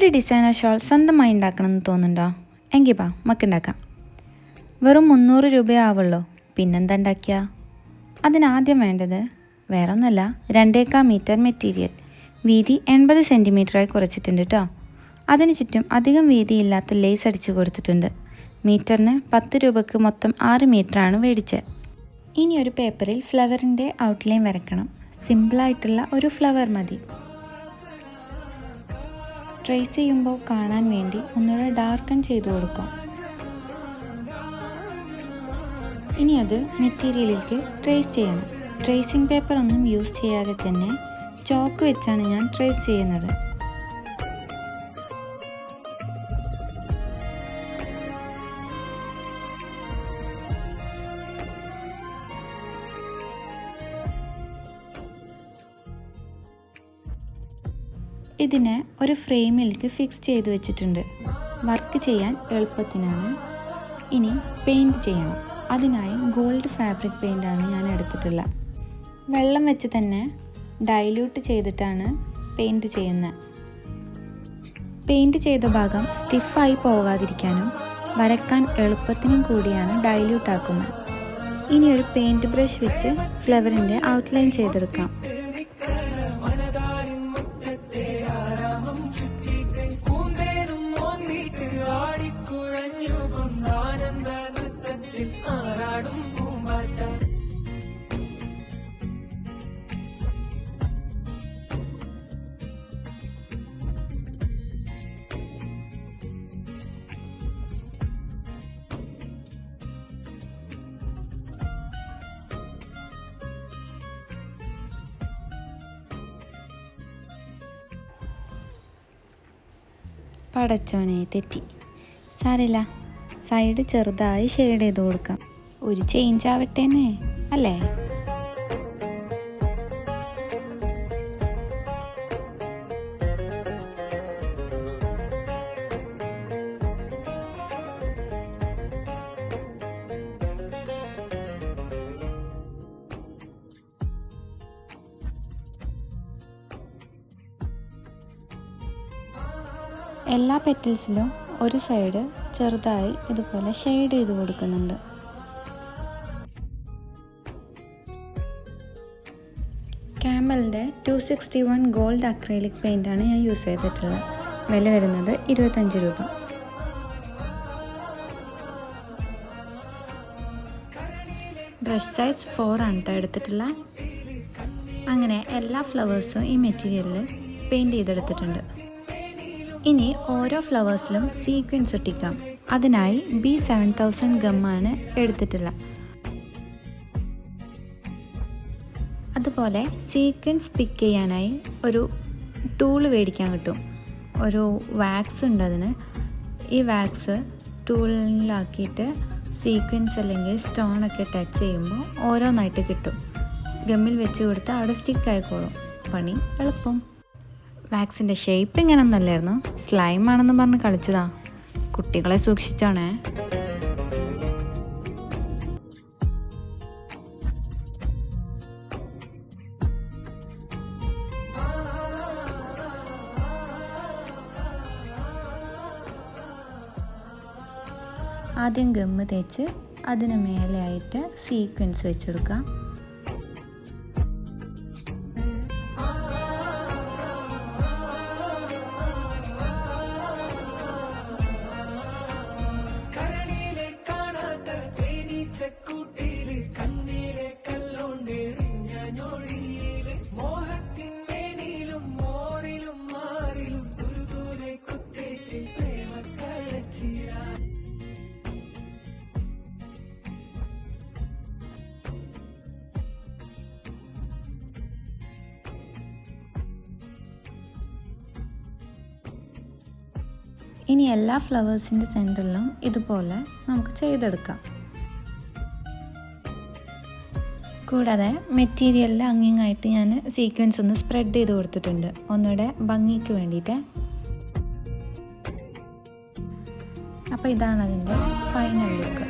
ഒരു designer shawl സ്വന്തമായി ഉണ്ടാക്കണമെന്ന് തോന്നുന്നുണ്ടോ? എങ്കിൽ വാ നമുക്കുണ്ടാക്കാം. വെറും 300 രൂപയേ ആവുള്ളൂ. പിന്നെന്താ ഉണ്ടാക്കിയ? അതിനാദ്യം വേണ്ടത് വേറൊന്നുമല്ല, 2.25 മീറ്റർ മെറ്റീരിയൽ. വീതി 80 സെൻറ്റിമീറ്ററായി കുറച്ചിട്ടുണ്ട് കേട്ടോ. അതിന് ചുറ്റും അധികം വീതിയില്ലാത്ത ലേസ് അടിച്ചു കൊടുത്തിട്ടുണ്ട്. മീറ്ററിന് 10 രൂപയ്ക്ക് മൊത്തം 6 മീറ്ററാണ് മേടിച്ചത്. ഇനി ഒരു പേപ്പറിൽ ഫ്ലവറിൻ്റെ ഔട്ട്ലൈൻ വരയ്ക്കണം. സിമ്പിളായിട്ടുള്ള ഒരു ഫ്ലവർ മതി. ട്രേസ് ചെയ്യുമ്പോൾ കാണാൻ വേണ്ടി ഒന്നുകൂടെ ഡാർക്കൺ ചെയ്ത് കൊടുക്കാം. ഇനി അത് മെറ്റീരിയലിലേക്ക് ട്രേസ് ചെയ്യണം. ട്രേസിംഗ് പേപ്പർ ഒന്നും യൂസ് ചെയ്യാതെ തന്നെ ചോക്ക് വെച്ചാണ് ഞാൻ ട്രേസ് ചെയ്യുന്നത്. ഇതിനെ ഒരു ഫ്രെയിമിലേക്ക് ഫിക്സ് ചെയ്ത് വെച്ചിട്ടുണ്ട്. വർക്ക് ചെയ്യാൻ എളുപ്പത്തിനാണ്. ഇനി പെയിൻറ് ചെയ്യണം. അതിനായി ഗോൾഡ് ഫാബ്രിക് പെയിൻ്റാണ് ഞാൻ എടുത്തിട്ടുള്ളത്. വെള്ളം വെച്ച് തന്നെ ഡൈല്യൂട്ട് ചെയ്തിട്ടാണ് പെയിൻറ് ചെയ്യുന്നത്. പെയിൻറ് ചെയ്ത ഭാഗം സ്റ്റിഫായി പോകാതിരിക്കാനും വരയ്ക്കാൻ എളുപ്പത്തിനും കൂടിയാണ് ഡൈല്യൂട്ട് ആക്കുന്നത്. ഇനി ഒരു പെയിൻറ് ബ്രഷ് വെച്ച് ഫ്ലവറിൻ്റെ ഔട്ട്ലൈൻ ചെയ്തെടുക്കാം. പടച്ചോനെ തെറ്റി, സാരില്ല. സൈഡ് ചെറുതായി ഷെയ്ഡ് ചെയ്ത് കൊടുക്കാം. ഒരു ചേഞ്ച് ആവട്ടേന്നേ അല്ലേ? എല്ലാ പെറ്റൽസിലും ഒരു സൈഡ് ചെറുതായി ഇതുപോലെ ഷെയ്ഡ് ചെയ്ത് കൊടുക്കുന്നുണ്ട്. ക്യാമലിൻ്റെ 261 ഗോൾഡ് അക്രൈലിക് പെയിൻ്റാണ് ഞാൻ യൂസ് ചെയ്തിട്ടുള്ളത്. വില വരുന്നത് 25 രൂപ. ബ്രഷ് സൈസ് 4 ആണ് എടുത്തിട്ടുള്ള. അങ്ങനെ എല്ലാ ഫ്ലവേഴ്സും ഈ മെറ്റീരിയലിൽ പെയിൻറ് ചെയ്തെടുത്തിട്ടുണ്ട്. ഇനി ഓരോ ഫ്ലവേഴ്സിലും സീക്വൻസ് ഒട്ടിക്കാം. അതിനായി B7000 ഗമ്മാണ് എടുത്തിട്ടുള്ളത്. അതുപോലെ സീക്വൻസ് പിക്ക് ചെയ്യാനായി ഒരു ടൂൾ മേടിക്കാൻ കിട്ടും. ഒരു വാക്സ് ഉണ്ട് അതിന്. ഈ വാക്സ് ടൂളിലാക്കിയിട്ട് സീക്വൻസ് അല്ലെങ്കിൽ സ്റ്റോണൊക്കെ ടച്ച് ചെയ്യുമ്പോൾ ഓരോന്നായിട്ട് കിട്ടും. ഗമ്മിൽ വെച്ച് കൊടുത്താൽ അവിടെ സ്റ്റിക്ക് ആയിക്കോളും. പണി എളുപ്പം. വാക്സിൻ്റെ ഷേപ്പ് ഇങ്ങനെയൊന്നുമല്ലായിരുന്നു, സ്ലൈം ആണെന്ന് പറഞ്ഞ് കളിച്ചതാ. കുട്ടികളെ സൂക്ഷിച്ചോണേ. ആദ്യം ഗമ്മ് തേച്ച് അതിന് മേലെയായിട്ട് സീക്വൻസ് വെച്ചെടുക്കാം. ഇനി എല്ലാ ഫ്ലവേഴ്സിൻ്റെ സെൻറ്ററിലും ഇതുപോലെ നമുക്ക് ചെയ്തെടുക്കാം. കൂടാതെ മെറ്റീരിയലിൽ അങ്ങിങ്ങായിട്ട് ഞാൻ സീക്വൻസ് ഒന്ന് സ്പ്രെഡ് ചെയ്ത് കൊടുത്തിട്ടുണ്ട്, ഒന്നുകൂടെ ഭംഗിക്ക് വേണ്ടിയിട്ട്. അപ്പോൾ ഇതാണ് അതിൻ്റെ ഫൈനൽ ലുക്ക്.